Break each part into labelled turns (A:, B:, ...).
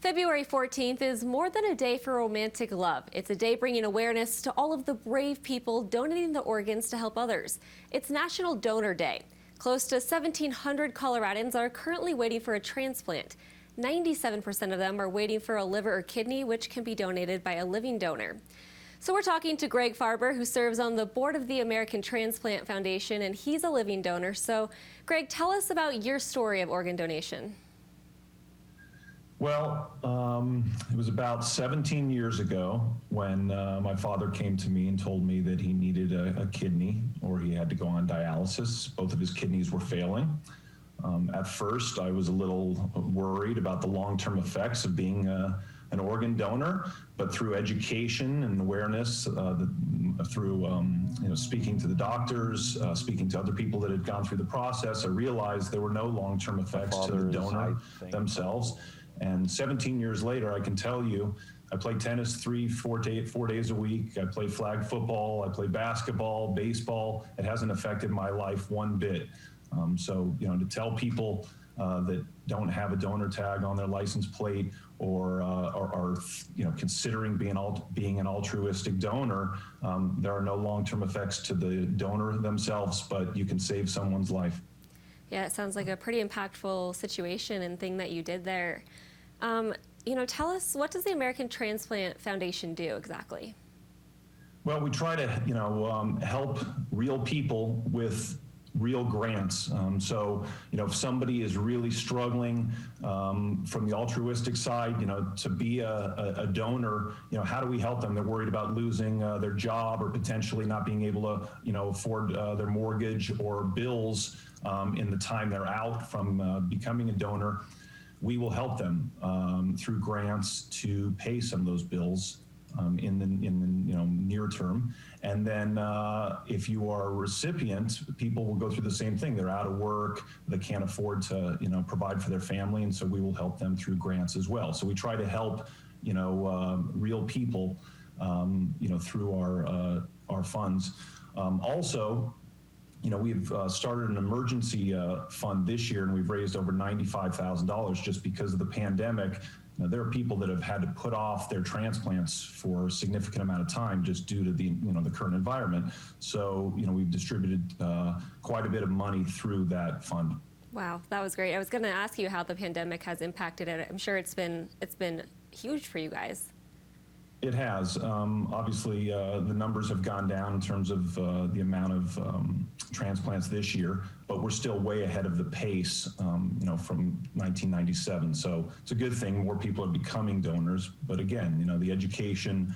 A: February 14th is more than a day for romantic love. It's a day bringing awareness to all of the brave people donating the organs to help others. It's National Donor Day. Close to 1,700 Coloradans are currently waiting for a transplant. 97% of them are waiting for a liver or kidney, which can be donated by a living donor. So we're talking to Greg Farber, who serves on the board of the American Transplant Foundation, and he's a living donor. So, Greg, tell us about your story of organ donation.
B: Well, it was about 17 years ago when my father came to me and told me that he needed a kidney or he had to go on dialysis. Both of his kidneys were failing. At first, I was a little worried about the long-term effects of being an organ donor, but through education and awareness, through speaking to the doctors, speaking to other people that had gone through the process, I realized there were no long-term effects to the donor themselves. And 17 years later, I can tell you, I play tennis 4 days a week. I play flag football. I play basketball, baseball. It hasn't affected my life one bit. So, to tell people that don't have a donor tag on their license plate or are considering being an altruistic donor, there are no long-term effects to the donor themselves, but you can save someone's life.
A: Yeah, it sounds like a pretty impactful situation and thing that you did there. Tell us, what does the American Transplant Foundation do exactly?
B: Well, we try to, help real people with real grants. If somebody is really struggling from the altruistic side, to be a donor, how do we help them? They're worried about losing their job or potentially not being able to, afford their mortgage or bills in the time they're out from becoming a donor. We will help them through grants to pay some of those bills in the near term. And then if you are a recipient, people will go through the same thing. They're out of work, they can't afford to provide for their family, and so we will help them through grants as well. So we try to help real people through our funds. Also, we've started an emergency fund this year, and we've raised over $95,000 just because of the pandemic. There are people that have had to put off their transplants for a significant amount of time just due to the current environment. So we've distributed quite a bit of money through that fund.
A: Wow, that was great. I was going to ask you how the pandemic has impacted it. I'm sure it's been huge for you guys.
B: It has. Obviously, the numbers have gone down in terms of the amount of transplants this year, but we're still way ahead of the pace, from 1997. So it's a good thing. More people are becoming donors. But again, the education,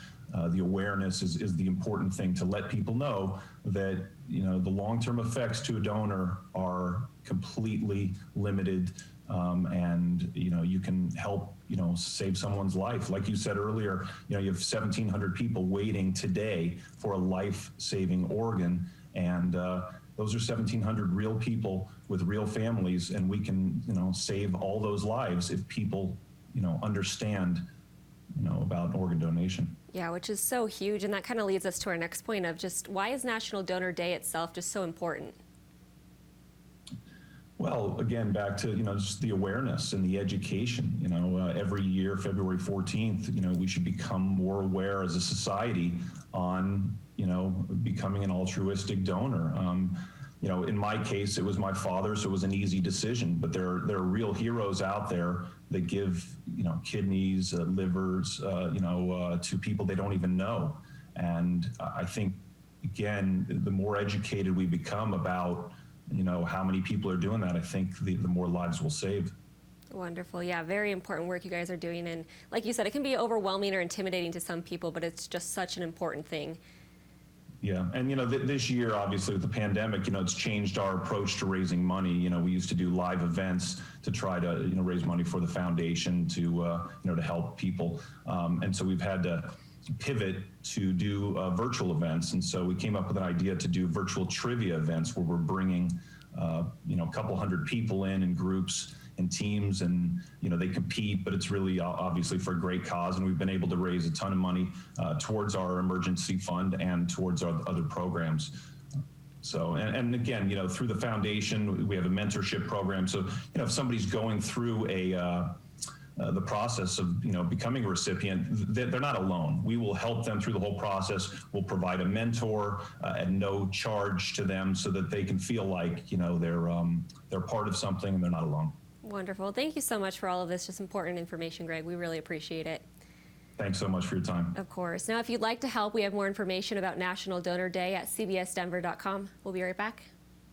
B: the awareness is the important thing to let people know that, the long-term effects to a donor are completely limited. And you can help save someone's life. Like you said earlier, you have 1,700 people waiting today for a life-saving organ, and those are 1,700 real people with real families, and we can save all those lives if people understand about organ donation.
A: Yeah, which is so huge, and that kind of leads us to our next point of just why is National Donor Day itself just so important?
B: Well, again, back to, just the awareness and the education. Every year, February 14th, we should become more aware as a society on, becoming an altruistic donor. In my case, it was my father, so it was an easy decision. But there are real heroes out there that give, kidneys, livers, to people they don't even know. And I think, again, the more educated we become about how many people are doing that, I think the more lives we'll save.
A: Wonderful. Yeah, very important work you guys are doing. And like you said, it can be overwhelming or intimidating to some people, but it's just such an important thing.
B: Yeah, and this year, obviously, with the pandemic, it's changed our approach to raising money. We used to do live events to try to, raise money for the foundation to, to help people. And so we've had to pivot to do virtual events, and so we came up with an idea to do virtual trivia events where we're bringing a couple hundred people in groups and teams, and they compete, but it's really obviously for a great cause, and we've been able to raise a ton of money towards our emergency fund and towards our other programs. So, and again, through the foundation, we have a mentorship program. So, if somebody's going through a the process of becoming a recipient, they're not alone. We will help them through the whole process. We'll provide a mentor at no charge to them, so that they can feel like they're part of something and they're not alone.
A: Wonderful. Thank you so much for all of this just important information, Greg. We really appreciate it.
B: Thanks so much for your time.
A: Of course. Now, if you'd like to help, we have more information about National Donor Day at cbsdenver.com. We'll be right back.